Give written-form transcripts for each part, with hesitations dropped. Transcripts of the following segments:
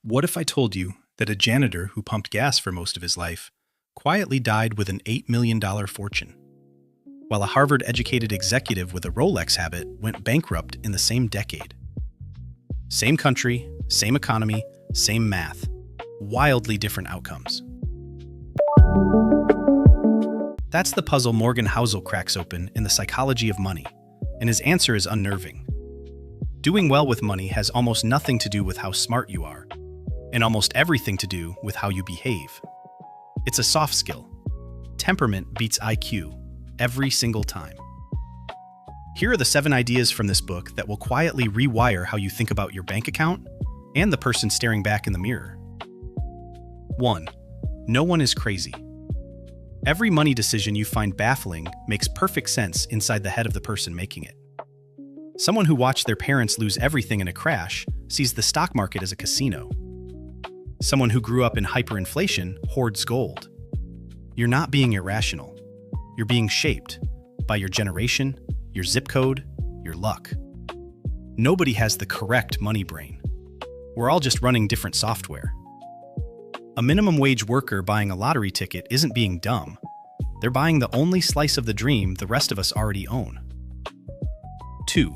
What if I told you that a janitor who pumped gas for most of his life quietly died with an $8 million fortune, while a Harvard-educated executive with a Rolex habit went bankrupt in the same decade? Same country, same economy, same math. Wildly different outcomes. That's the puzzle Morgan Housel cracks open in The Psychology of Money, and his answer is unnerving. Doing well with money has almost nothing to do with how smart you are, and almost everything to do with how you behave. It's a soft skill. Temperament beats IQ every single time. Here are the 7 ideas from this book that will quietly rewire how you think about your bank account and the person staring back in the mirror. 1. No one is crazy. Every money decision you find baffling makes perfect sense inside the head of the person making it. Someone who watched their parents lose everything in a crash sees the stock market as a casino. Someone who grew up in hyperinflation hoards gold. You're not being irrational. You're being shaped by your generation, your zip code, your luck. Nobody has the correct money brain. We're all just running different software. A minimum wage worker buying a lottery ticket isn't being dumb. They're buying the only slice of the dream the rest of us already own. 2.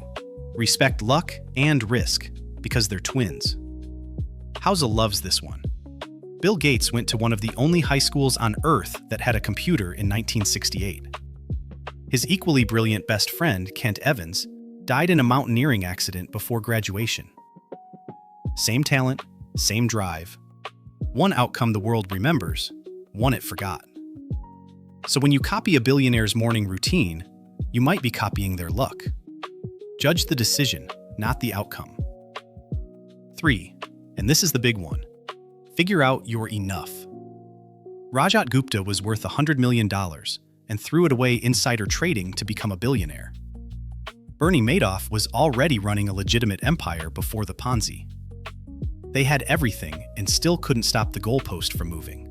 Respect luck and risk because they're twins. Housel loves this one. Bill Gates went to one of the only high schools on Earth that had a computer in 1968. His equally brilliant best friend, Kent Evans, died in a mountaineering accident before graduation. Same talent, same drive. One outcome the world remembers, one it forgot. So when you copy a billionaire's morning routine, you might be copying their luck. Judge the decision, not the outcome. 3. And this is the big one. Figure out you're enough. Rajat Gupta was worth $100 million and threw it away insider trading to become a billionaire. Bernie Madoff was already running a legitimate empire before the Ponzi. They had everything and still couldn't stop the goalpost from moving.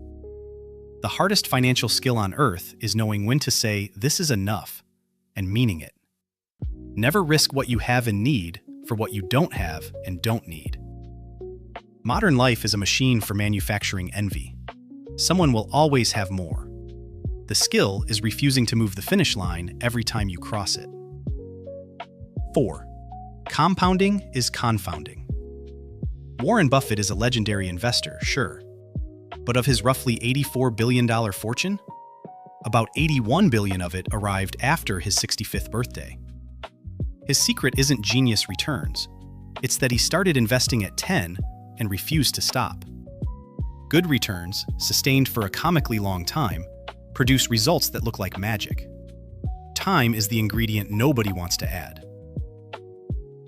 The hardest financial skill on earth is knowing when to say, "This is enough," and meaning it. Never risk what you have and need for what you don't have and don't need. Modern life is a machine for manufacturing envy. Someone will always have more. The skill is refusing to move the finish line every time you cross it. 4. Compounding is confounding. Warren Buffett is a legendary investor, sure. But of his roughly $84 billion fortune, about $81 billion of it arrived after his 65th birthday. His secret isn't genius returns. It's that he started investing at 10 and refused to stop. Good returns, sustained for a comically long time, produce results that look like magic. Time is the ingredient nobody wants to add.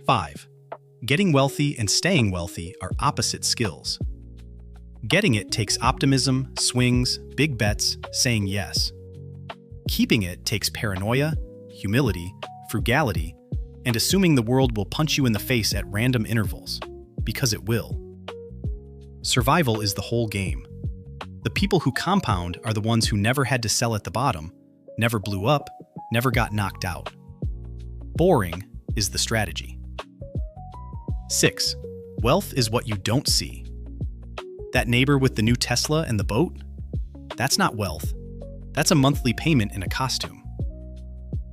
5. Getting wealthy and staying wealthy are opposite skills. Getting it takes optimism, swings, big bets, saying yes. Keeping it takes paranoia, humility, frugality, and assuming the world will punch you in the face at random intervals, because it will. Survival is the whole game. The people who compound are the ones who never had to sell at the bottom, never blew up, never got knocked out. Boring is the strategy. 6. Wealth is what you don't see. That neighbor with the new Tesla and the boat? That's not wealth. That's a monthly payment in a costume.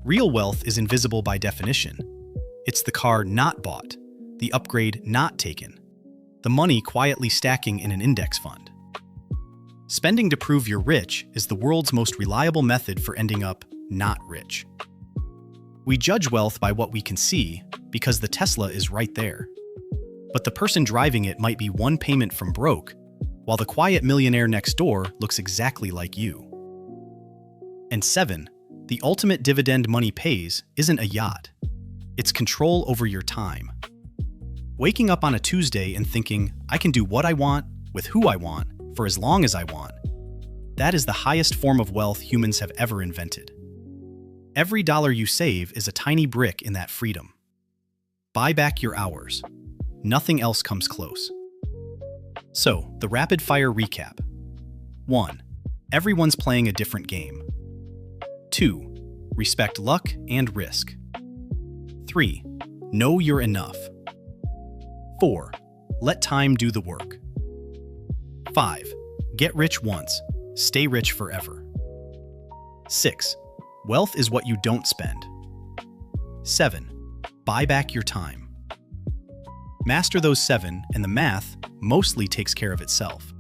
Real wealth is invisible by definition. It's the car not bought, the upgrade not taken, the money quietly stacking in an index fund. Spending to prove you're rich is the world's most reliable method for ending up not rich. We judge wealth by what we can see because the Tesla is right there. But the person driving it might be one payment from broke, while the quiet millionaire next door looks exactly like you. And 7, the ultimate dividend money pays isn't a yacht. It's control over your time. Waking up on a Tuesday and thinking, I can do what I want, with who I want, for as long as I want. That is the highest form of wealth humans have ever invented. Every dollar you save is a tiny brick in that freedom. Buy back your hours. Nothing else comes close. So, the rapid-fire recap. 1. Everyone's playing a different game. 2. Respect luck and risk. 3. Know you're enough. 4. Let time do the work. 5. Get rich once, stay rich forever. 6. Wealth is what you don't spend. 7. Buy back your time. Master those 7, and the math mostly takes care of itself.